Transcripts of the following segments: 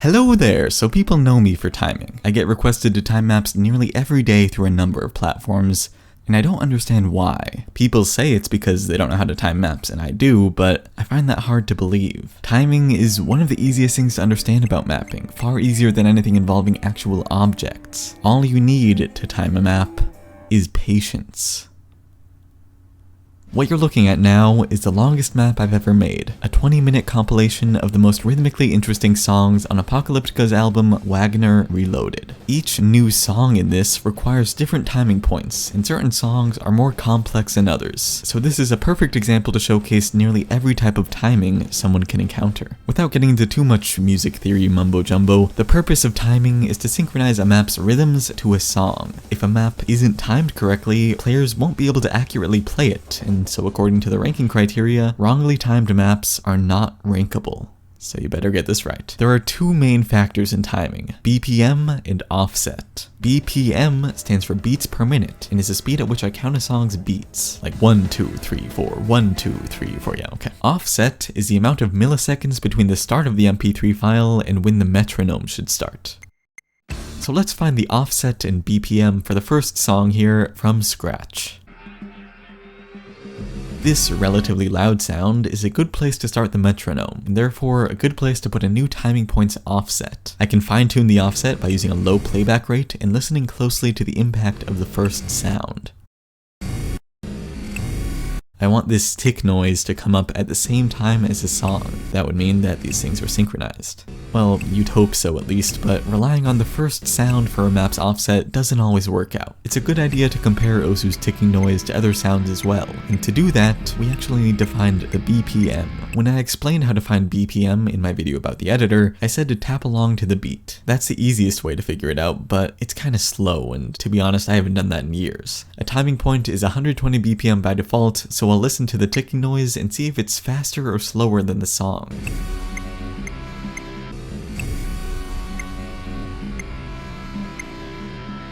Hello there! So people know me for timing. I get requested to time maps nearly every day through a number of platforms, and I don't understand why. People say it's because they don't know how to time maps, and I do, but I find that hard to believe. Timing is one of the easiest things to understand about mapping, far easier than anything involving actual objects. All you need to time a map is patience. What you're looking at now is the longest map I've ever made, a 20-minute compilation of the most rhythmically interesting songs on Apocalyptica's album Wagner Reloaded. Each new song in this requires different timing points, and certain songs are more complex than others, so this is a perfect example to showcase nearly every type of timing someone can encounter. Without getting into too much music theory mumbo-jumbo, the purpose of timing is to synchronize a map's rhythms to a song. If a map isn't timed correctly, players won't be able to accurately play it, and so according to the ranking criteria, wrongly timed maps are not rankable. So you better get this right. There are two main factors in timing, BPM and offset. BPM stands for beats per minute and is the speed at which I count a song's beats. Like 1, 2, 3, 4, 1, 2, 3, 4, yeah, okay. Offset is the amount of milliseconds between the start of the MP3 file and when the metronome should start. So let's find the offset and BPM for the first song here from scratch. This relatively loud sound is a good place to start the metronome, and therefore a good place to put a new timing point's offset. I can fine-tune the offset by using a low playback rate and listening closely to the impact of the first sound. I want this tick noise to come up at the same time as the song. That would mean that these things are synchronized. Well, you'd hope so at least, but relying on the first sound for a map's offset doesn't always work out. It's a good idea to compare Osu's ticking noise to other sounds as well, and to do that, we actually need to find the BPM. When I explained how to find BPM in my video about the editor, I said to tap along to the beat. That's the easiest way to figure it out, but it's kinda slow, and to be honest, I haven't done that in years. A timing point is 120 BPM by default, so I'll listen to the ticking noise and see if it's faster or slower than the song.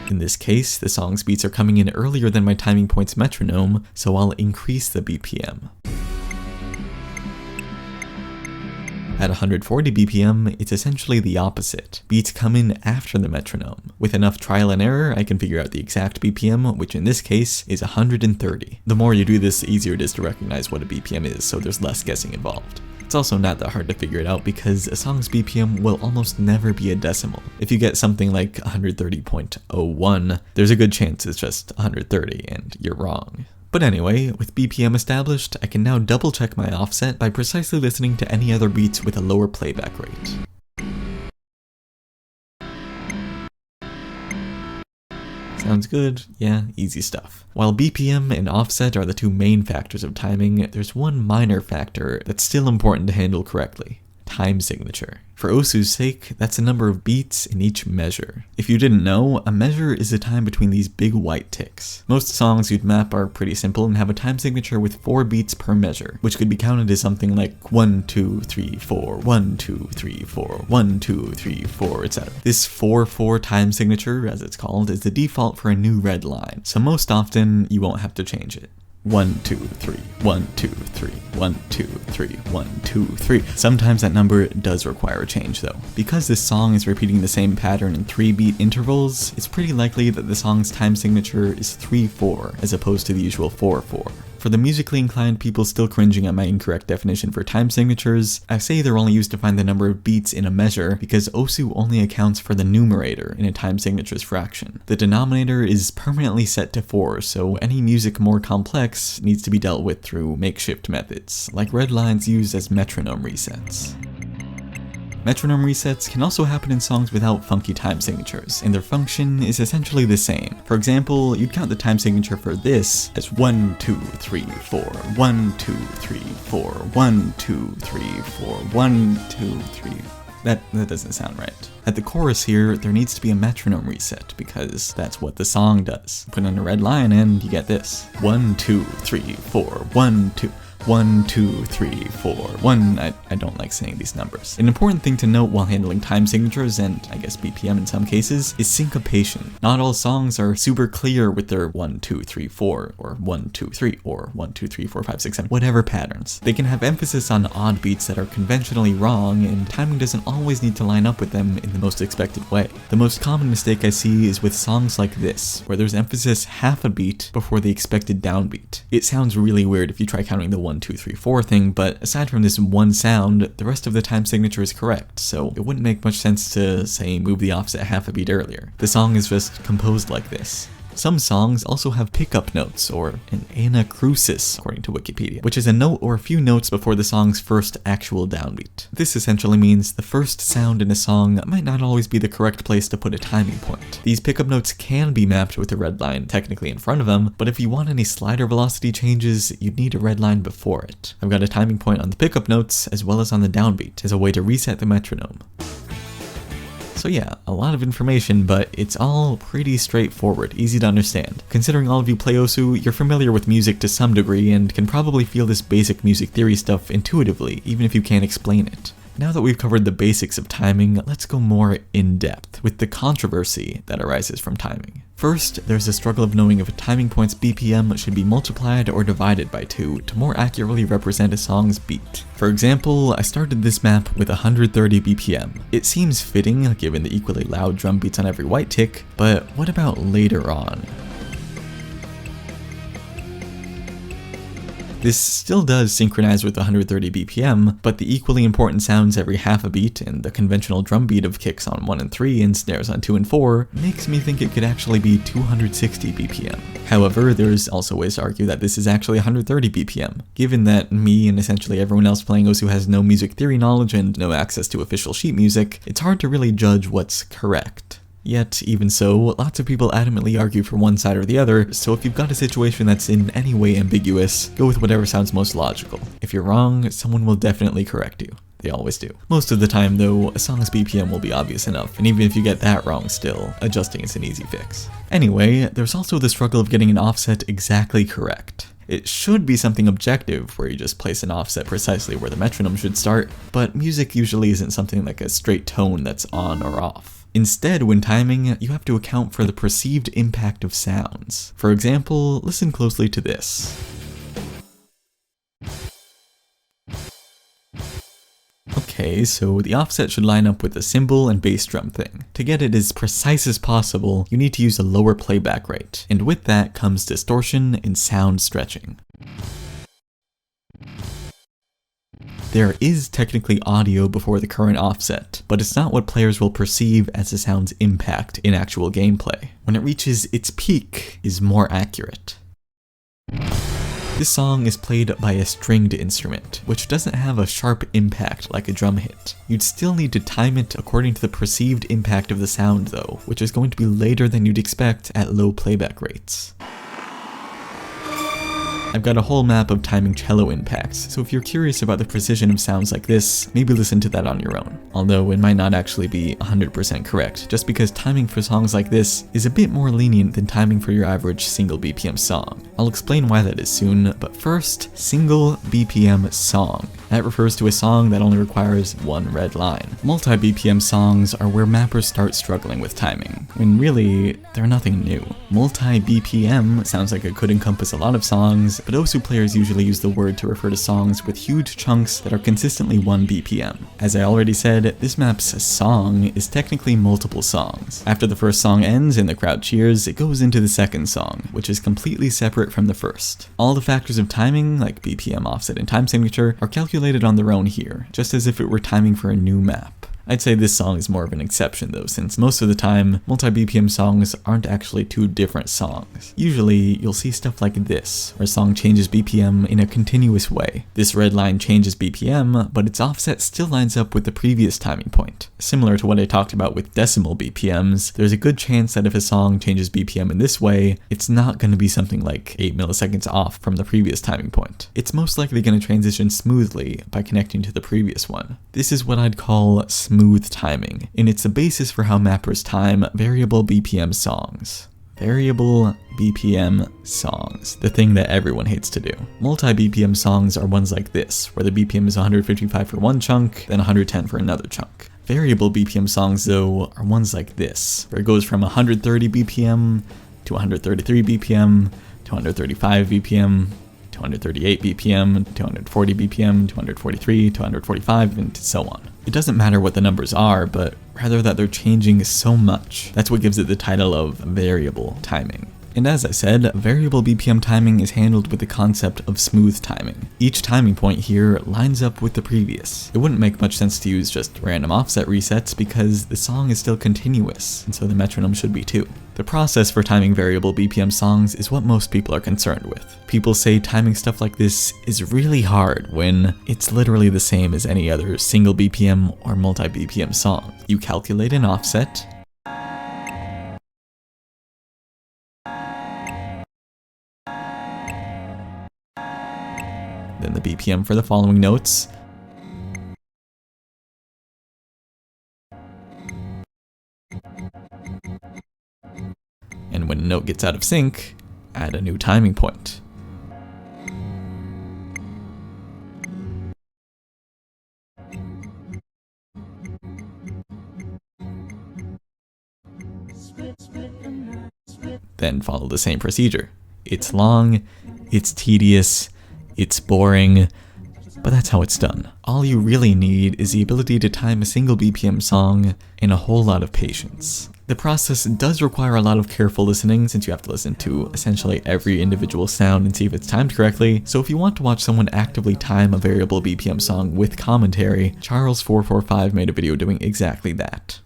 In this case, the song's beats are coming in earlier than my timing point's metronome, so I'll increase the BPM. At 140 BPM, it's essentially the opposite. Beats come in after the metronome. With enough trial and error, I can figure out the exact BPM, which in this case is 130. The more you do this, the easier it is to recognize what a BPM is, so there's less guessing involved. It's also not that hard to figure it out because a song's BPM will almost never be a decimal. If you get something like 130.01, there's a good chance it's just 130 and you're wrong. But anyway, with BPM established, I can now double check my offset by precisely listening to any other beats with a lower playback rate. Sounds good? Yeah, easy stuff. While BPM and offset are the two main factors of timing, there's one minor factor that's still important to handle correctly. Time signature. For Osu's sake, that's the number of beats in each measure. If you didn't know, a measure is the time between these big white ticks. Most songs you'd map are pretty simple and have a time signature with 4 beats per measure, which could be counted as something like 1, 2, 3, 4, 1, 2, 3, 4, 1, 2, 3, 4, etc. This 4/4 time signature, as it's called, is the default for a new red line, so most often you won't have to change it. 1, 2, 3, 1, 2, 3, 1, 2, 3, 1, 2, 3. Sometimes that number does require a change though. Because this song is repeating the same pattern in 3-beat intervals, it's pretty likely that the song's time signature is 3/4 as opposed to the usual 4/4. For the musically inclined people still cringing at my incorrect definition for time signatures, I say they're only used to find the number of beats in a measure because Osu only accounts for the numerator in a time signature's fraction. The denominator is permanently set to 4, so any music more complex needs to be dealt with through makeshift methods, like red lines used as metronome resets. Metronome resets can also happen in songs without funky time signatures, and their function is essentially the same. For example, you'd count the time signature for this as 1, 2, 3, 4, 1, 2, 3, 4, 1, 2, 3, 4, 1, 2, 3. That doesn't sound right. At the chorus here, there needs to be a metronome reset because that's what the song does. Put in a red line and you get this. 1, 2, 3, 4, 1, 2. 1, 2, 3, 4, 1. I don't like saying these numbers. An important thing to note while handling time signatures, and I guess BPM in some cases, is syncopation. Not all songs are super clear with their 1, 2, 3, 4, or 1, 2, 3, or 1, 2, 3, 4, 5, 6, 7, whatever patterns. They can have emphasis on odd beats that are conventionally wrong, and timing doesn't always need to line up with them in the most expected way. The most common mistake I see is with songs like this, where there's emphasis half a beat before the expected downbeat. It sounds really weird if you try counting the 1, 2, 3, 4 thing, but aside from this one sound, the rest of the time signature is correct, so it wouldn't make much sense to, say, move the offset half a beat earlier. The song is just composed like this. Some songs also have pickup notes, or an anacrusis, according to Wikipedia, which is a note or a few notes before the song's first actual downbeat. This essentially means the first sound in a song might not always be the correct place to put a timing point. These pickup notes can be mapped with a red line technically in front of them, but if you want any slider velocity changes, you'd need a red line before it. I've got a timing point on the pickup notes as well as on the downbeat as a way to reset the metronome. So yeah, a lot of information, but it's all pretty straightforward, easy to understand. Considering all of you play Osu, you're familiar with music to some degree and can probably feel this basic music theory stuff intuitively, even if you can't explain it. Now that we've covered the basics of timing, let's go more in depth with the controversy that arises from timing. First, there's a struggle of knowing if a timing point's BPM should be multiplied or divided by 2 to more accurately represent a song's beat. For example, I started this map with 130 BPM. It seems fitting given the equally loud drum beats on every white tick, but what about later on? This still does synchronize with 130 BPM, but the equally important sounds every half a beat and the conventional drum beat of kicks on 1 and 3 and snares on 2 and 4 makes me think it could actually be 260 BPM. However, there's also ways to argue that this is actually 130 BPM. Given that me and essentially everyone else playing Osu has no music theory knowledge and no access to official sheet music, it's hard to really judge what's correct. Yet, even so, lots of people adamantly argue for one side or the other, so if you've got a situation that's in any way ambiguous, go with whatever sounds most logical. If you're wrong, someone will definitely correct you. They always do. Most of the time though, a song's BPM will be obvious enough, and even if you get that wrong still, adjusting is an easy fix. Anyway, there's also the struggle of getting an offset exactly correct. It should be something objective, where you just place an offset precisely where the metronome should start, but music usually isn't something like a straight tone that's on or off. Instead, when timing, you have to account for the perceived impact of sounds. For example, listen closely to this. Okay, so the offset should line up with the cymbal and bass drum thing. To get it as precise as possible, you need to use a lower playback rate, and with that comes distortion and sound stretching. There is technically audio before the current offset, but it's not what players will perceive as the sound's impact in actual gameplay. When it reaches its peak is more accurate. This song is played by a stringed instrument, which doesn't have a sharp impact like a drum hit. You'd still need to time it according to the perceived impact of the sound though, which is going to be later than you'd expect at low playback rates. I've got a whole map of timing cello impacts, so if you're curious about the precision of sounds like this, maybe listen to that on your own. Although it might not actually be 100% correct, just because timing for songs like this is a bit more lenient than timing for your average single BPM song. I'll explain why that is soon, but first, single BPM song. That refers to a song that only requires one red line. Multi-BPM songs are where mappers start struggling with timing, when really, they're nothing new. Multi-BPM sounds like it could encompass a lot of songs, but Osu players usually use the word to refer to songs with huge chunks that are consistently 1 BPM. As I already said, this map's song is technically multiple songs. After the first song ends and the crowd cheers, it goes into the second song, which is completely separate from the first. All the factors of timing, like BPM, offset, and time signature, are calculated on their own here, just as if it were timing for a new map. I'd say this song is more of an exception though, since most of the time, multi-BPM songs aren't actually two different songs. Usually, you'll see stuff like this, where a song changes BPM in a continuous way. This red line changes BPM, but its offset still lines up with the previous timing point. Similar to what I talked about with decimal BPMs, there's a good chance that if a song changes BPM in this way, it's not going to be something like 8 milliseconds off from the previous timing point. It's most likely going to transition smoothly by connecting to the previous one. This is what I'd call smooth timing, and it's the basis for how mappers time variable BPM songs. Variable BPM songs, the thing that everyone hates to do. Multi-BPM songs are ones like this, where the BPM is 155 for one chunk, then 110 for another chunk. Variable BPM songs, though, are ones like this, where it goes from 130 BPM to 133 BPM to 135 BPM, 238 BPM, 240 BPM, 243, 245, and so on. It doesn't matter what the numbers are, but rather that they're changing so much. That's what gives it the title of variable timing. And as I said, variable BPM timing is handled with the concept of smooth timing. Each timing point here lines up with the previous. It wouldn't make much sense to use just random offset resets because the song is still continuous, and so the metronome should be too. The process for timing variable BPM songs is what most people are concerned with. People say timing stuff like this is really hard when it's literally the same as any other single BPM or multi-BPM song. You calculate an offset, then the BPM for the following notes, and when a note gets out of sync, add a new timing point. Then follow the same procedure. It's long, it's tedious, it's boring, but that's how it's done. All you really need is the ability to time a single BPM song and a whole lot of patience. The process does require a lot of careful listening since you have to listen to essentially every individual sound and see if it's timed correctly, so if you want to watch someone actively time a variable BPM song with commentary, Charles445 made a video doing exactly that.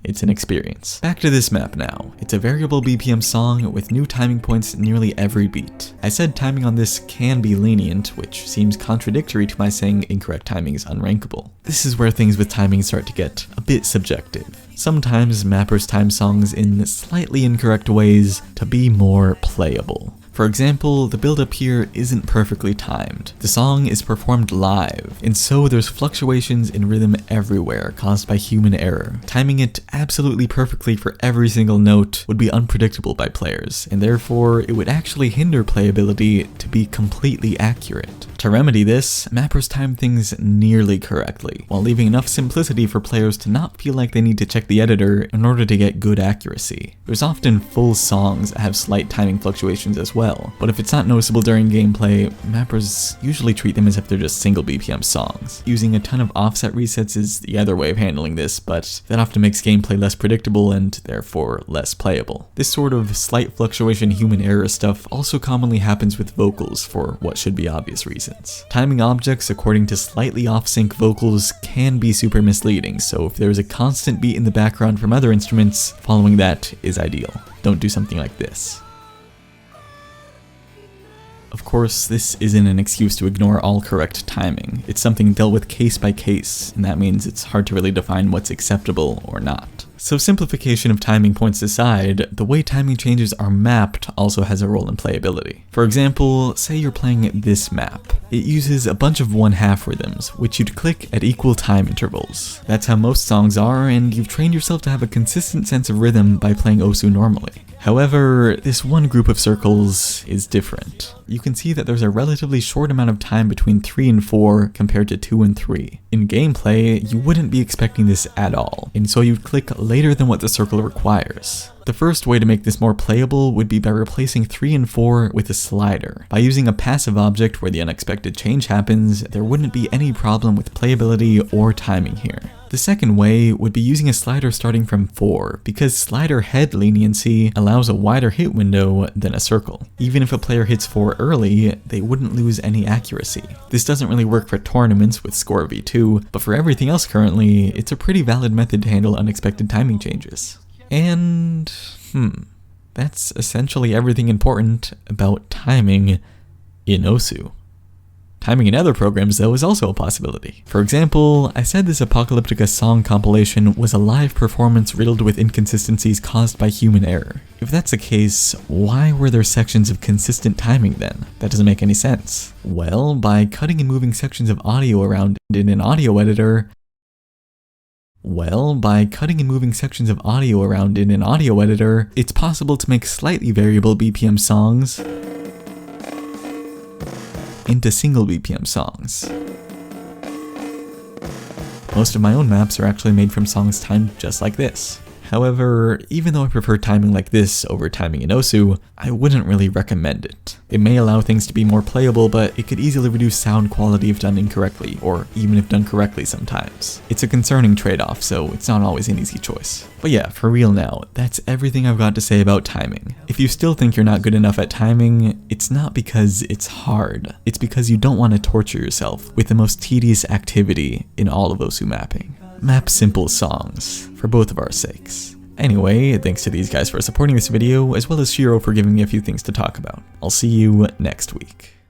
It's an experience. Back to this map now. It's a variable BPM song with new timing points nearly every beat. I said timing on this can be lenient, which seems contradictory to my saying incorrect timing is unrankable. This is where things with timing start to get a bit subjective. Sometimes mappers time songs in slightly incorrect ways to be more playable. For example, the build-up here isn't perfectly timed. The song is performed live, and so there's fluctuations in rhythm everywhere caused by human error. Timing it absolutely perfectly for every single note would be unpredictable by players, and therefore it would actually hinder playability to be completely accurate. To remedy this, mappers time things nearly correctly, while leaving enough simplicity for players to not feel like they need to check the editor in order to get good accuracy. There's often full songs that have slight timing fluctuations as well, but if it's not noticeable during gameplay, mappers usually treat them as if they're just single BPM songs. Using a ton of offset resets is the other way of handling this, but that often makes gameplay less predictable and therefore less playable. This sort of slight fluctuation human error stuff also commonly happens with vocals for what should be obvious reasons. Timing objects according to slightly off-sync vocals can be super misleading, so if there's a constant beat in the background from other instruments, following that is ideal. Don't do something like this. Of course, this isn't an excuse to ignore all correct timing. It's something dealt with case by case, and that means it's hard to really define what's acceptable or not. So simplification of timing points aside, the way timing changes are mapped also has a role in playability. For example, say you're playing this map. It uses a bunch of 1/2 rhythms, which you'd click at equal time intervals. That's how most songs are, and you've trained yourself to have a consistent sense of rhythm by playing Osu normally. However, this one group of circles is different. You can see that there's a relatively short amount of time between 3 and 4 compared to 2 and 3. In gameplay, you wouldn't be expecting this at all, and so you'd click later than what the circle requires. The first way to make this more playable would be by replacing 3 and 4 with a slider. By using a passive object where the unexpected change happens, there wouldn't be any problem with playability or timing here. The second way would be using a slider starting from 4, because slider head leniency allows a wider hit window than a circle. Even if a player hits 4 early, they wouldn't lose any accuracy. This doesn't really work for tournaments with score v2, but for everything else currently, it's a pretty valid method to handle unexpected timing changes. And, that's essentially everything important about timing in Osu. Timing in other programs, though, is also a possibility. For example, I said this Apocalyptica song compilation was a live performance riddled with inconsistencies caused by human error. If that's the case, why were there sections of consistent timing then? That doesn't make any sense. Well, by cutting and moving sections of audio around in an audio editor, Well, by cutting and moving sections of audio around in an audio editor, it's possible to make slightly variable BPM songs into single BPM songs. Most of my own maps are actually made from songs timed just like this. However, even though I prefer timing like this over timing in OSU, I wouldn't really recommend it. It may allow things to be more playable, but it could easily reduce sound quality if done incorrectly, or even if done correctly sometimes. It's a concerning trade-off, so it's not always an easy choice. But yeah, for real now, that's everything I've got to say about timing. If you still think you're not good enough at timing, it's not because it's hard. It's because you don't want to torture yourself with the most tedious activity in all of OSU mapping. Map simple songs, for both of our sakes. Anyway, thanks to these guys for supporting this video, as well as Shiro for giving me a few things to talk about. I'll see you next week.